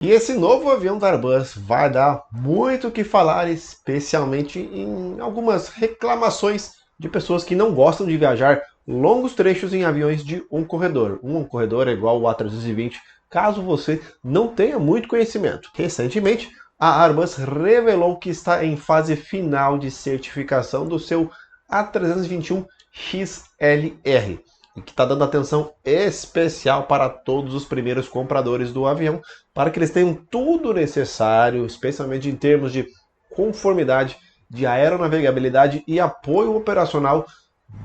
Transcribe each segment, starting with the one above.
E esse novo avião da Airbus vai dar muito o que falar, especialmente em algumas reclamações de pessoas que não gostam de viajar longos trechos em aviões de um corredor. Um corredor é igual o A320, caso você não tenha muito conhecimento. Recentemente, a Airbus revelou que está em fase final de certificação do seu A321 XLR e que está dando atenção especial para todos os primeiros compradores do avião, para que eles tenham tudo necessário, especialmente em termos de conformidade, de aeronavegabilidade e apoio operacional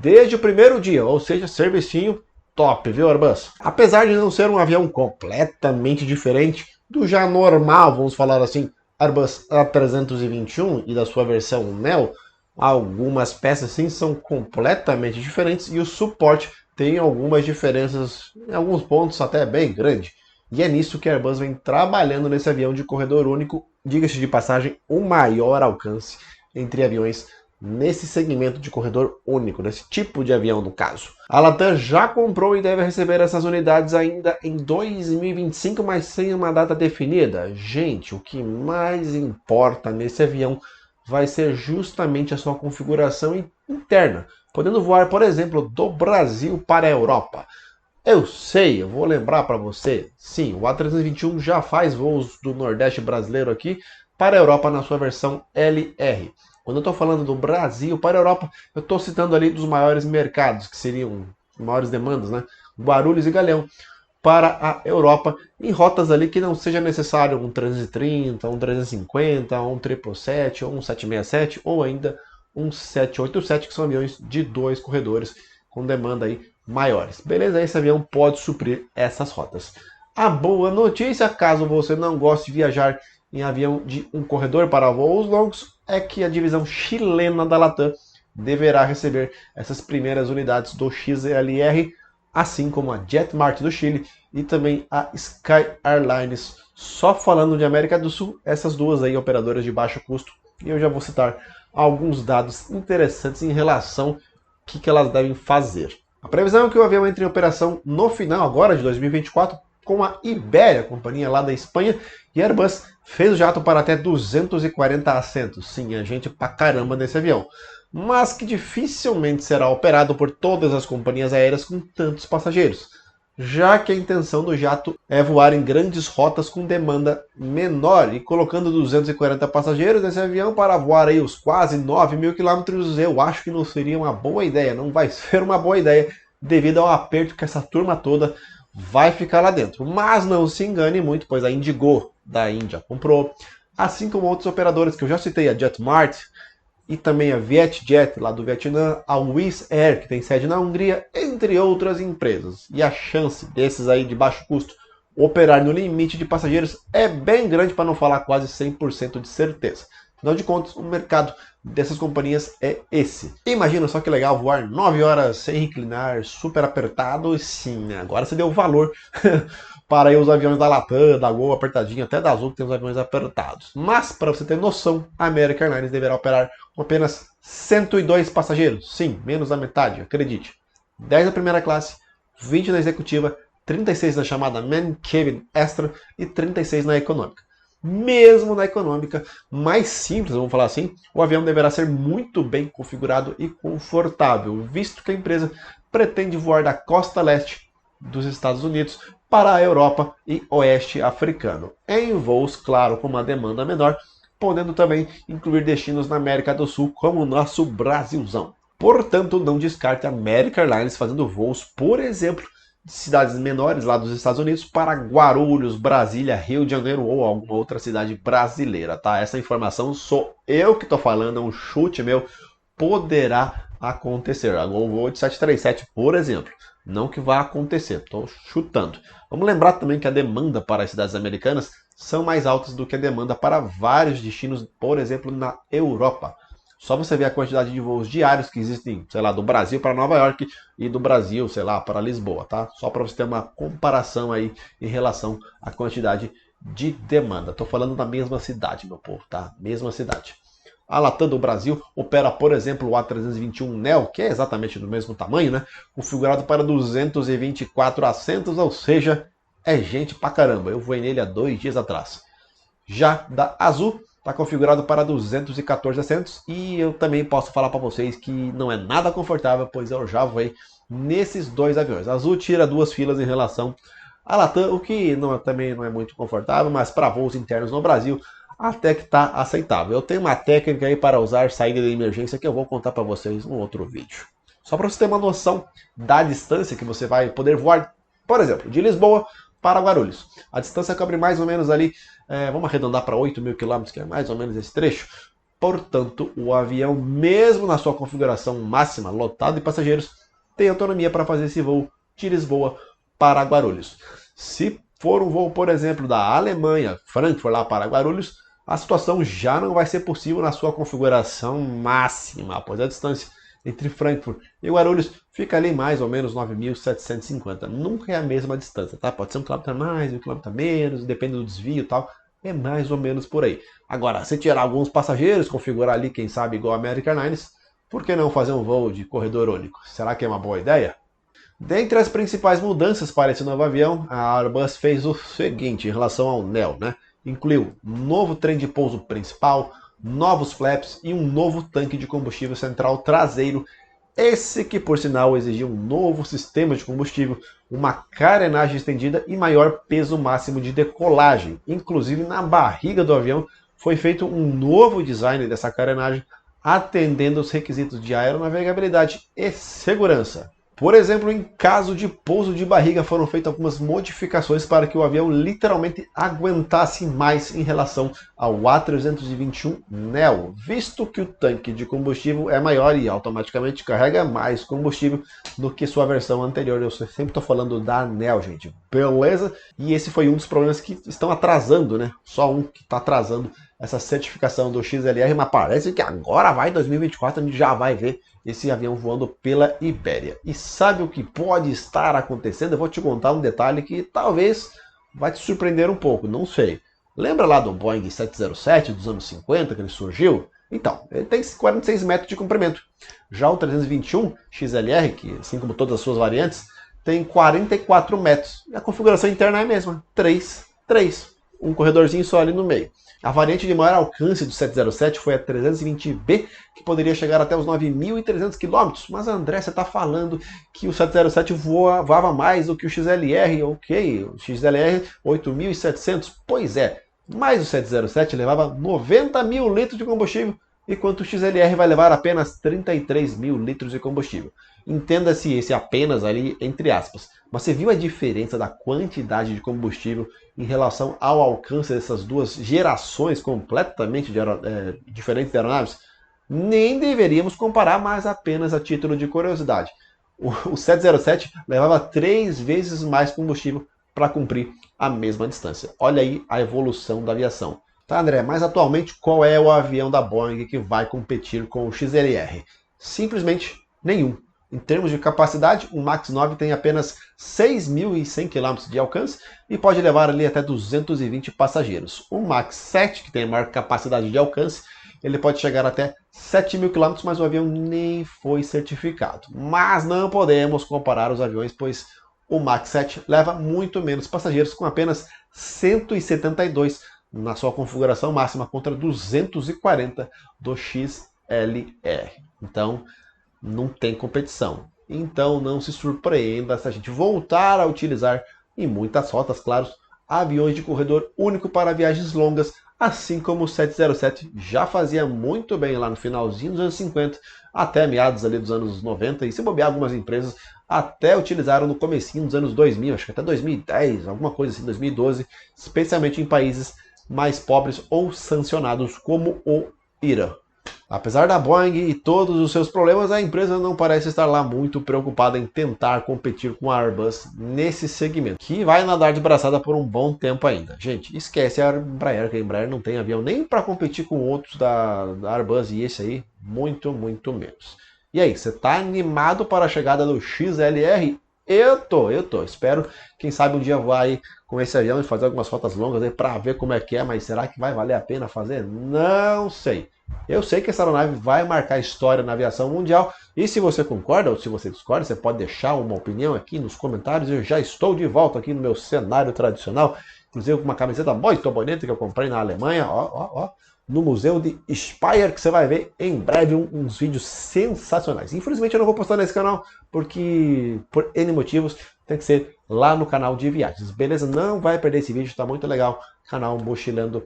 desde o primeiro dia, ou seja, servicinho top, viu, Airbus? Apesar de não ser um avião completamente diferente do já normal, vamos falar assim, Airbus A321 e da sua versão Neo, algumas peças sim são completamente diferentes e o suporte tem algumas diferenças, em alguns pontos até bem grande. E é nisso que a Airbus vem trabalhando nesse avião de corredor único, diga-se de passagem, o maior alcance entre aviões nesse segmento de corredor único, nesse tipo de avião no caso. A Latam já comprou e deve receber essas unidades ainda em 2025, mas sem uma data definida. Gente, o que mais importa nesse avião vai ser justamente a sua configuração interna, podendo voar, por exemplo, do Brasil para a Europa. Eu sei, eu vou lembrar para você, sim, o A321 já faz voos do Nordeste brasileiro aqui para a Europa na sua versão LR. Quando eu estou falando do Brasil para a Europa, eu estou citando ali dos maiores mercados, que seriam maiores demandas, né? Guarulhos e Galeão, para a Europa, em rotas ali que não seja necessário um 330, um 350, um 777, ou um 767, ou ainda um 787, que são aviões de dois corredores com demanda aí maiores. Beleza? Esse avião pode suprir essas rotas. A boa notícia, caso você não goste de viajar em avião de um corredor para voos longos, é que a divisão chilena da Latam deverá receber essas primeiras unidades do XLR, assim como a JetMart do Chile e também a Sky Airlines. Só falando de América do Sul, essas duas aí operadoras de baixo custo, e eu já vou citar alguns dados interessantes em relação ao que elas devem fazer. A previsão é que o avião entre em operação no final agora de 2024 com a Iberia, companhia lá da Espanha, e a Airbus fez o jato para até 240 assentos. Sim, a gente pra caramba nesse avião. Mas que dificilmente será operado por todas as companhias aéreas com tantos passageiros, já que a intenção do jato é voar em grandes rotas com demanda menor, e colocando 240 passageiros nesse avião para voar aí os quase 9.000 quilômetros, eu acho que não seria uma boa ideia, não vai ser uma boa ideia, devido ao aperto que essa turma toda vai ficar lá dentro. Mas não se engane muito, pois a Indigo da Índia comprou, assim como outros operadores que eu já citei, a JetMart, e também a VietJet, lá do Vietnã, a Wizz Air, que tem sede na Hungria, entre outras empresas. E a chance desses aí de baixo custo operar no limite de passageiros é bem grande, para não falar quase 100% de certeza. Afinal de contas, o mercado dessas companhias é esse. Imagina só que legal voar 9 horas sem reclinar, super apertado, e sim, agora você deu valor para aí os aviões da Latam, da Gol, apertadinho, até da Azul que tem os aviões apertados. Mas, para você ter noção, a American Airlines deverá operar com apenas 102 passageiros. Sim, menos da metade, acredite. 10 na primeira classe, 20 na executiva, 36 na chamada Main Cabin Extra e 36 na econômica. Mesmo na econômica mais simples, vamos falar assim, o avião deverá ser muito bem configurado e confortável, visto que a empresa pretende voar da costa leste dos Estados Unidos para a Europa e oeste africano, em voos, claro, com uma demanda menor, podendo também incluir destinos na América do Sul, como o nosso Brasilzão. Portanto, não descarte a American Airlines fazendo voos, por exemplo, de cidades menores lá dos Estados Unidos para Guarulhos, Brasília, Rio de Janeiro ou alguma outra cidade brasileira, tá? Essa informação sou eu que estou falando, é um chute meu, poderá acontecer. Agora o voo de 737, por exemplo, não que vai acontecer, estou chutando. Vamos lembrar também que a demanda para as cidades americanas são mais altas do que a demanda para vários destinos, por exemplo, na Europa. Só você ver a quantidade de voos diários que existem, sei lá, do Brasil para Nova York e do Brasil, sei lá, para Lisboa, tá? Só para você ter uma comparação aí em relação à quantidade de demanda. Estou falando da mesma cidade, meu povo, tá? Mesma cidade. A Latam do Brasil opera, por exemplo, o A321 Neo, que é exatamente do mesmo tamanho, né? Configurado para 224 assentos, ou seja, é gente pra caramba. Eu voei nele há 2 dias atrás. Já da Azul, está configurado para 214 assentos e eu também posso falar para vocês que não é nada confortável, pois eu já voei nesses 2 aviões. A Azul tira 2 filas em relação à Latam, o que também não é muito confortável, mas para voos internos no Brasil até que está aceitável. Eu tenho uma técnica aí para usar saída de emergência que eu vou contar para vocês em um outro vídeo. Só para você ter uma noção da distância que você vai poder voar, por exemplo, de Lisboa para Guarulhos. A distância cobre mais ou menos ali, vamos arredondar para 8.000 quilômetros, que é mais ou menos esse trecho. Portanto, o avião, mesmo na sua configuração máxima, lotado de passageiros, tem autonomia para fazer esse voo de Lisboa para Guarulhos. Se for um voo, por exemplo, da Alemanha, Frankfurt lá para Guarulhos, a situação já não vai ser possível na sua configuração máxima, pois a distância entre Frankfurt e Guarulhos fica ali mais ou menos 9.750. Nunca é a mesma distância, tá? Pode ser 1 quilômetro a mais, 1 quilômetro a menos, depende do desvio e tal. É mais ou menos por aí. Agora, se tirar alguns passageiros, configurar ali, quem sabe, igual a American Airlines, por que não fazer um voo de corredor único? Será que é uma boa ideia? Dentre as principais mudanças para esse novo avião, a Airbus fez o seguinte em relação ao Neo, né? Incluiu um novo trem de pouso principal, novos flaps e um novo tanque de combustível central traseiro, esse que por sinal exigia um novo sistema de combustível, uma carenagem estendida e maior peso máximo de decolagem. Inclusive na barriga do avião foi feito um novo design dessa carenagem, atendendo os requisitos de aeronavegabilidade e segurança. Por exemplo, em caso de pouso de barriga, foram feitas algumas modificações para que o avião literalmente aguentasse mais em relação ao A321neo, visto que o tanque de combustível é maior e automaticamente carrega mais combustível do que sua versão anterior. Eu sempre estou falando da neo, gente, beleza? E esse foi um dos problemas que estão atrasando, né? Só um que está atrasando essa certificação do XLR, mas parece que agora vai, 2024, a gente já vai ver esse avião voando pela Ibéria. E sabe o que pode estar acontecendo? Eu vou te contar um detalhe que talvez vai te surpreender um pouco, não sei. Lembra lá do Boeing 707 dos anos 50, que ele surgiu? Então, ele tem 46 metros de comprimento. Já o 321 XLR, que assim como todas as suas variantes, tem 44 metros. E a configuração interna é a mesma, 3, 3. Um corredorzinho só ali no meio. A variante de maior alcance do 707 foi a 320B, que poderia chegar até os 9.300 km. Mas André, você está falando que o 707 voava mais do que o XLR, ok? O XLR 8.700, pois é. Mas o 707 levava 90 mil litros de combustível, enquanto o XLR vai levar apenas 33 mil litros de combustível. Entenda-se esse apenas ali entre aspas. Mas você viu a diferença da quantidade de combustível em relação ao alcance dessas duas gerações completamente diferentes de aeronaves? Nem deveríamos comparar, mas apenas a título de curiosidade. O 707 levava 3 vezes mais combustível para cumprir a mesma distância. Olha aí a evolução da aviação. Tá, André, mas atualmente qual é o avião da Boeing que vai competir com o XLR? Simplesmente nenhum. Em termos de capacidade, o MAX 9 tem apenas 6.100 km de alcance e pode levar ali até 220 passageiros. O MAX 7, que tem a maior capacidade de alcance, ele pode chegar até 7.000 km, mas o avião nem foi certificado. Mas não podemos comparar os aviões, pois o MAX 7 leva muito menos passageiros, com apenas 172 na sua configuração máxima contra 240 do XLR. Então, não tem competição. Então não se surpreenda se a gente voltar a utilizar em muitas rotas, claro, aviões de corredor único para viagens longas, assim como o 707 já fazia muito bem lá no finalzinho dos anos 50, até meados ali dos anos 90, e se bobear algumas empresas até utilizaram no comecinho dos anos 2000, acho que até 2010, alguma coisa assim, 2012, especialmente em países mais pobres ou sancionados como o Irã. Apesar da Boeing e todos os seus problemas, a empresa não parece estar lá muito preocupada em tentar competir com a Airbus nesse segmento, que vai nadar de braçada por um bom tempo ainda. Gente, esquece a Embraer, que a Embraer não tem avião nem para competir com outros da Airbus, e esse aí, muito menos. E aí, você está animado para a chegada do XLR Eu tô. Espero, quem sabe um dia voar aí com esse avião e fazer algumas rotas longas aí pra ver como é que é, mas será que vai valer a pena fazer? Não sei. Eu sei que essa aeronave vai marcar história na aviação mundial, e se você concorda ou se você discorda, você pode deixar uma opinião aqui nos comentários. Eu já estou de volta aqui no meu cenário tradicional, inclusive com uma camiseta muito bonita que eu comprei na Alemanha, no Museu de Speyer, que você vai ver em breve uns vídeos sensacionais. Infelizmente eu não vou postar nesse canal, porque por N motivos tem que ser lá no canal de viagens. Beleza? Não vai perder esse vídeo, tá muito legal. Canal Mochilando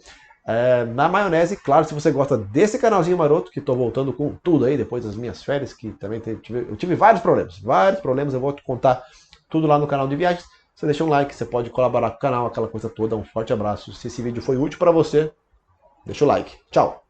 na maionese. Claro, se você gosta desse canalzinho maroto, que tô voltando com tudo aí, depois das minhas férias, que também eu tive vários problemas, eu vou te contar tudo lá no canal de viagens. Você deixa um like, você pode colaborar com o canal, aquela coisa toda. Um forte abraço. Se esse vídeo foi útil para você, deixa o like. Tchau!